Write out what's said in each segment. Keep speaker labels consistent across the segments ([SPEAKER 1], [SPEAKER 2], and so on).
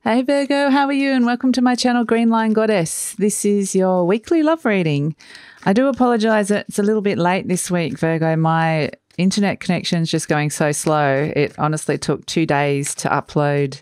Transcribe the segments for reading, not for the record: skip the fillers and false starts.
[SPEAKER 1] Hey Virgo, how are you? And welcome to my channel, GreenLion Goddess. This is your weekly love reading. I do apologise that it's a little bit late this week, Virgo. My internet connection is just going so slow. It honestly took 2 days to upload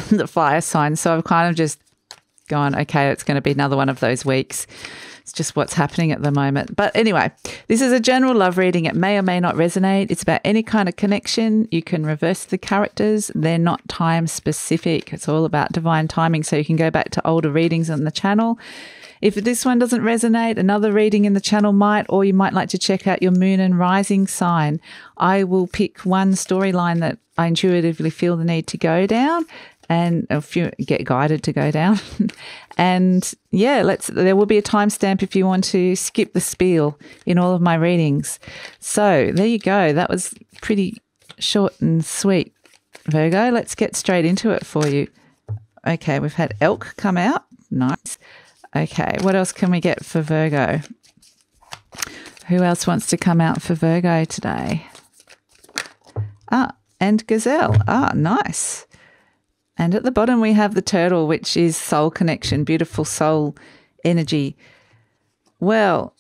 [SPEAKER 1] the fire sign. So I've kind of just gone, okay, it's going to be another one of those weeks. It's just what's happening at the moment. But anyway, this is a general love reading. It may or may not resonate. It's about any kind of connection. You can reverse the characters. They're not time specific. It's all about divine timing. So you can go back to older readings on the channel. If this one doesn't resonate, another reading in the channel might, or you might like to check out your moon and rising sign. I will pick one storyline that I intuitively feel the need to go down, and if you get guided to go down. And yeah, there will be a timestamp if you want to skip the spiel in all of my readings. So there you go. That was pretty short and sweet, Virgo. Let's get straight into it for you. Okay, we've had elk come out. Nice. Okay, what else can we get for Virgo? Who else wants to come out for Virgo today? And gazelle. Nice. And at the bottom we have the turtle, which is soul connection, beautiful soul energy. Well,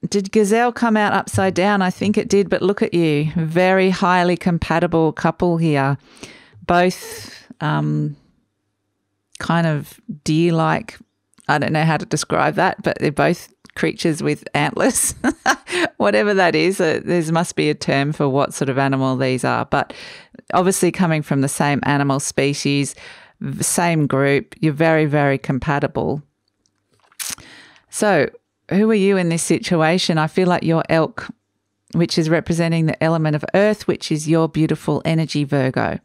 [SPEAKER 1] did gazelle come out upside down? I think it did, but look at you. Very highly compatible couple here. Both kind of deer-like. I don't know how to describe that, but they're both creatures with antlers. Whatever that is, there must be a term for what sort of animal these are. But obviously coming from the same animal species, same group, you're very, very compatible. So who are you in this situation? I feel like you're elk, which is representing the element of earth, which is your beautiful energy, Virgo.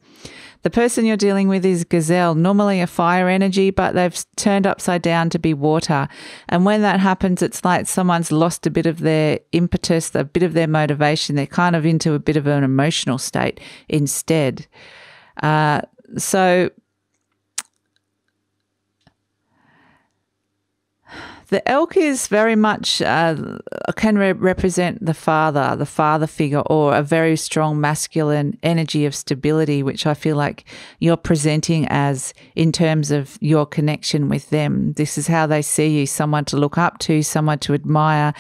[SPEAKER 1] The person you're dealing with is gazelle, normally a fire energy, but they've turned upside down to be water. And when that happens, it's like someone's lost a bit of their impetus, a bit of their motivation. They're kind of into a bit of an emotional state instead. So the elk is very much, can represent the father figure, or a very strong masculine energy of stability, which I feel like you're presenting as in terms of your connection with them. This is how they see you, someone to look up to, someone to admire,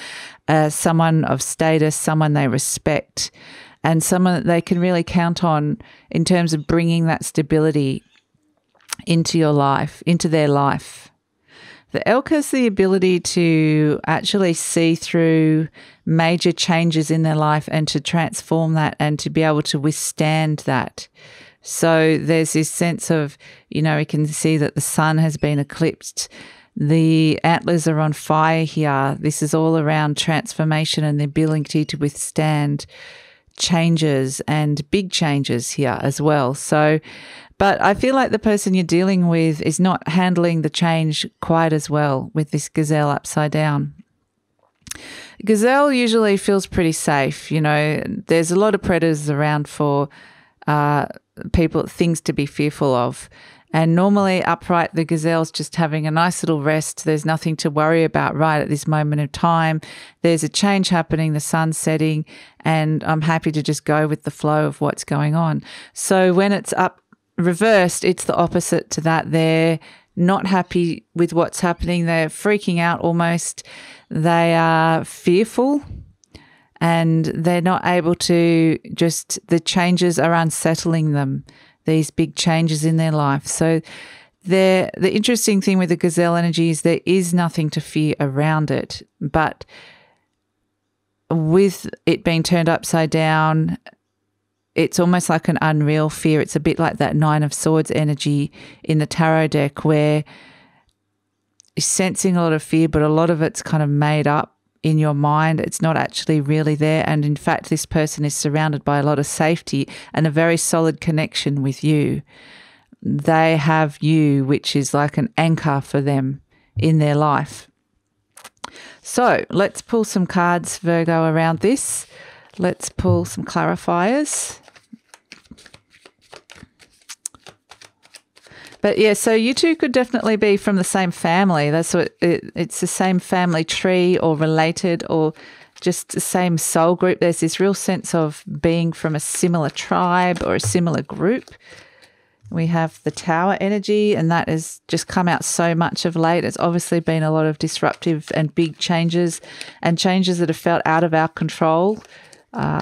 [SPEAKER 1] someone of status, someone they respect, and someone that they can really count on in terms of bringing that stability into your life, into their life. The elk has the ability to actually see through major changes in their life and to transform that and to be able to withstand that. So there's this sense of, you can see that the sun has been eclipsed. The antlers are on fire here. This is all around transformation and the ability to withstand changes and big changes here as well. But I feel like the person you're dealing with is not handling the change quite as well with this gazelle upside down. Gazelle usually feels pretty safe. There's a lot of predators around for things to be fearful of. And normally upright, the gazelle's just having a nice little rest. There's nothing to worry about right at this moment of time. There's a change happening, the sun's setting, and I'm happy to just go with the flow of what's going on. So when it's reversed, it's the opposite to that. They're not happy with what's happening. They're freaking out almost. They are fearful and they're not able to the changes are unsettling them, these big changes in their life. So the interesting thing with the gazelle energy is there is nothing to fear around it. But with it being turned upside down, it's almost like an unreal fear. It's a bit like that Nine of Swords energy in the tarot deck, where you're sensing a lot of fear, but a lot of it's kind of made up in your mind. It's not actually really there. And in fact, this person is surrounded by a lot of safety and a very solid connection with you. They have you, which is like an anchor for them in their life. So let's pull some cards, Virgo, around this. Let's pull some clarifiers. But yeah, so you two could definitely be from the same family. That's what it's the same family tree, or related, or just the same soul group. There's this real sense of being from a similar tribe or a similar group. We have the Tower energy, and that has just come out so much of late. It's obviously been a lot of disruptive and big changes, and changes that have felt out of our control.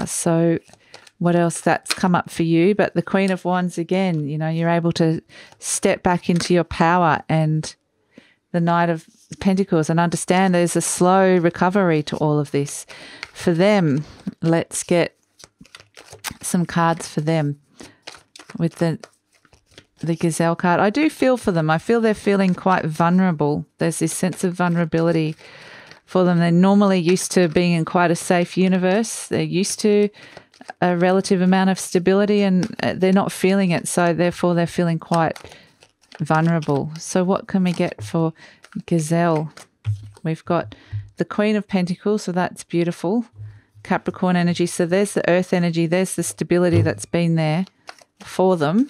[SPEAKER 1] So what else that's come up for you? But the Queen of Wands again, you know, you're able to step back into your power, and the Knight of Pentacles, and understand there's a slow recovery to all of this. For them, let's get some cards for them with the Gazelle card. I do feel for them. I feel they're feeling quite vulnerable. There's this sense of vulnerability for them. They're normally used to being in quite a safe universe. They're used to a relative amount of stability, and they're not feeling it. So therefore they're feeling quite vulnerable. So what can we get for Gazelle? We've got the Queen of Pentacles, so that's beautiful. Capricorn energy. So there's the earth energy. There's the stability that's been there for them.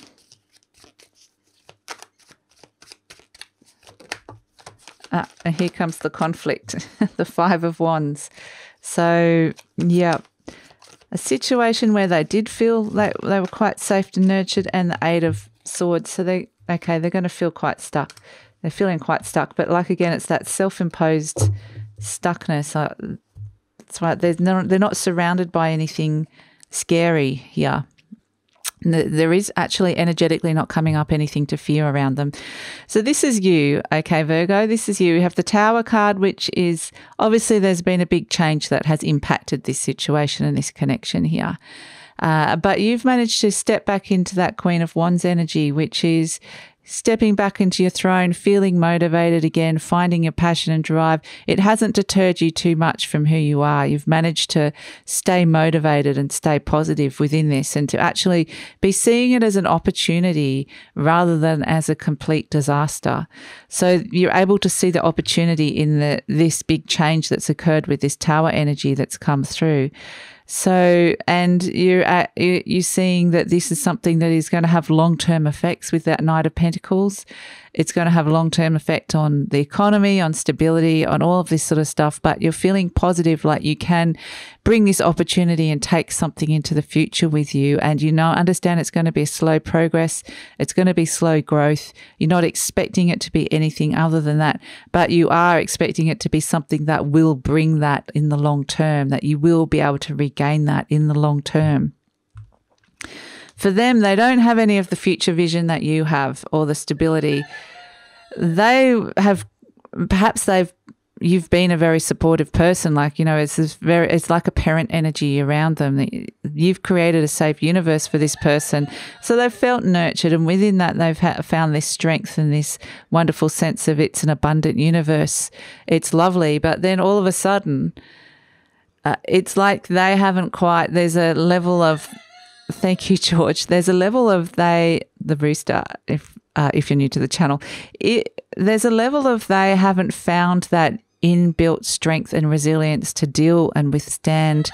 [SPEAKER 1] And here comes the conflict, the Five of Wands. So, yeah, a situation where they did feel they were quite safe and nurtured, and the Eight of Swords. So they're going to feel quite stuck. They're feeling quite stuck. But like, again, it's that self-imposed stuckness. That's right. They're not surrounded by anything scary here. There is actually energetically not coming up anything to fear around them. So this is you, okay, Virgo. This is you. We have the Tower card, which is obviously there's been a big change that has impacted this situation and this connection here. But you've managed to step back into that Queen of Wands energy, which is stepping back into your throne, feeling motivated again, finding your passion and drive. It hasn't deterred you too much from who you are. You've managed to stay motivated and stay positive within this, and to actually be seeing it as an opportunity rather than as a complete disaster. So you're able to see the opportunity in this big change that's occurred with this Tower energy that's come through. So, and you're seeing that this is something that is going to have long-term effects with that Knight of Pentacles. It's going to have a long-term effect on the economy, on stability, on all of this sort of stuff. But you're feeling positive, like you can bring this opportunity and take something into the future with you. And you know, understand it's going to be a slow progress. It's going to be slow growth. You're not expecting it to be anything other than that, but you are expecting it to be something that will bring that in the long term, that you will be able to regain that in the long term. For them, they don't have any of the future vision that you have, or the stability. They have, you've been a very supportive person. Like, you know, it's like a parent energy around them. You've created a safe universe for this person. So they've felt nurtured, and within that they've found this strength and this wonderful sense of it's an abundant universe. It's lovely. But then all of a sudden, it's like they haven't quite, there's a level of, thank you, George. There's a level of the rooster, if you're new to the channel, there's a level of they haven't found that inbuilt strength and resilience to deal and withstand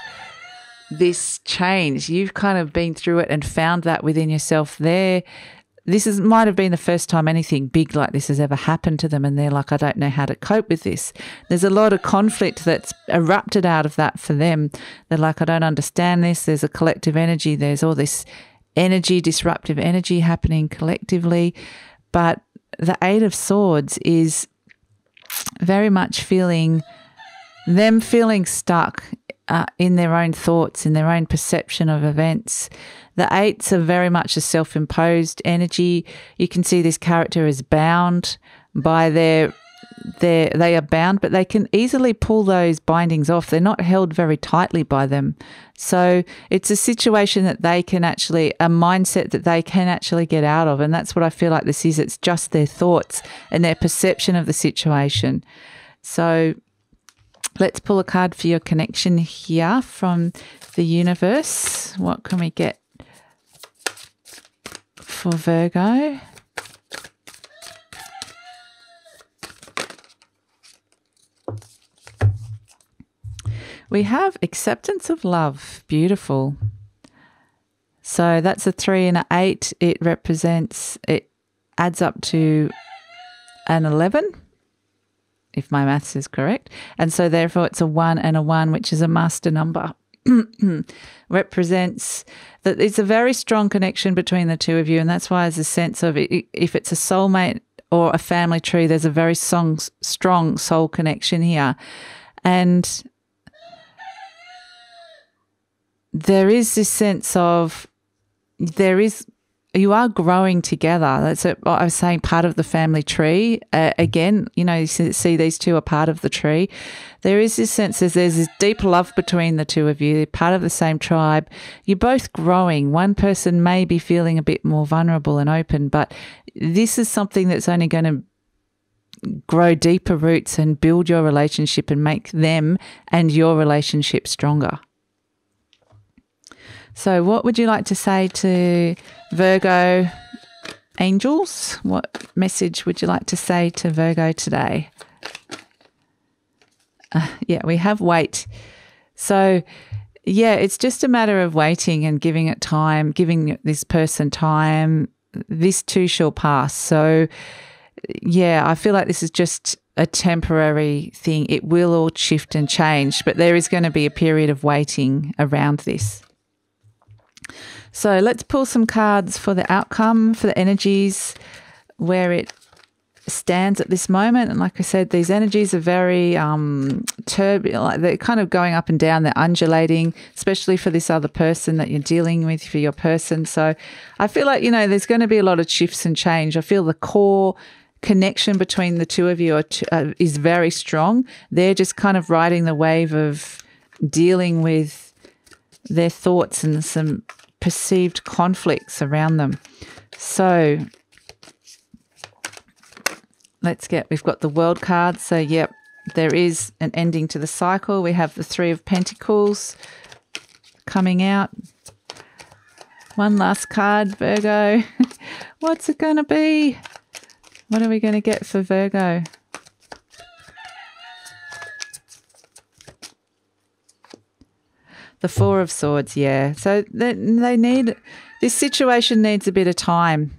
[SPEAKER 1] this change. You've kind of been through it and found that within yourself there. Might have been the first time anything big like this has ever happened to them, and they're like, I don't know how to cope with this. There's a lot of conflict that's erupted out of that for them. They're like, I don't understand this. There's a collective energy. There's all this energy, disruptive energy happening collectively. But the Eight of Swords is very much feeling stuck in their own thoughts, in their own perception of events. The Eights are very much a self-imposed energy. You can see this character is bound by they are bound, but they can easily pull those bindings off. They're not held very tightly by them. So it's a situation that they can actually, a mindset that they can actually get out of. And that's what I feel like this is. It's just their thoughts and their perception of the situation. So let's pull a card for your connection here from the universe. What can we get for Virgo? We have acceptance of love. Beautiful. So that's a 3 and an 8. It adds up to an 11, if my maths is correct. And so therefore it's a 1 and a 1, which is a master number. represents that it's a very strong connection between the two of you, and that's why there's a sense of if it's a soulmate or a family tree, there's a very strong soul connection here. And there is this sense of you are growing together. That's what I was saying, part of the family tree. Again, you know, you see these two are part of the tree. There is this sense that there's this deep love between the two of you. They're part of the same tribe. You're both growing. One person may be feeling a bit more vulnerable and open, but this is something that's only going to grow deeper roots and build your relationship and make them and your relationship stronger. So what would you like to say to Virgo angels? What message would you like to say to Virgo today? Yeah, we have wait. So, yeah, it's just a matter of waiting and giving it time, giving this person time. This too shall pass. So, yeah, I feel like this is just a temporary thing. It will all shift and change, but there is going to be a period of waiting around this. So let's pull some cards for the outcome, for the energies, where it stands at this moment. And like I said, these energies are very turbulent, like they're kind of going up and down, they're undulating, especially for this other person that you're dealing with, for your person. So I feel like, you know, there's going to be a lot of shifts and change. I feel the core connection between the two of you is very strong. They're just kind of riding the wave of dealing with their thoughts and some perceived conflicts around them. So we've got the World card. So, yep, there is an ending to the cycle. We have the Three of Pentacles coming out. One last card, Virgo. What's it going to be? What are we going to get for Virgo? The Four of Swords, yeah. So this situation needs a bit of time.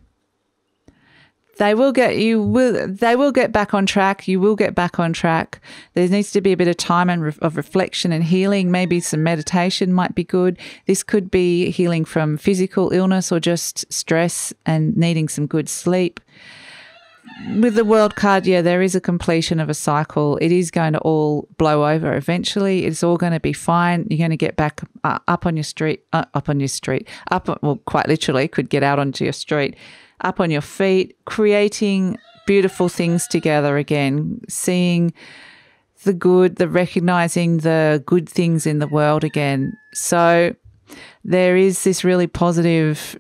[SPEAKER 1] They will get back on track. You will get back on track. There needs to be a bit of time of reflection and healing. Maybe some meditation might be good. This could be healing from physical illness or just stress and needing some good sleep. With the World card, yeah, there is a completion of a cycle. It is going to all blow over eventually. It's all going to be fine. You're going to get back up on your street, well, quite literally, could get out onto your street, up on your feet, creating beautiful things together again, seeing the good, recognizing the good things in the world again. So there is this really positive.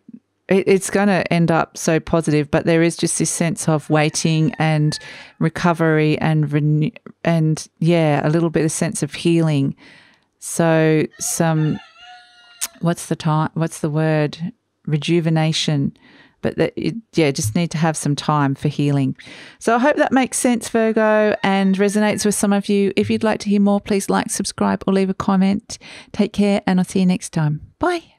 [SPEAKER 1] It's going to end up so positive, but there is just this sense of waiting and recovery and a little bit of sense of healing. So what's the word? Rejuvenation. But just need to have some time for healing. So I hope that makes sense, Virgo, and resonates with some of you. If you'd like to hear more, please like, subscribe, or leave a comment. Take care, and I'll see you next time. Bye.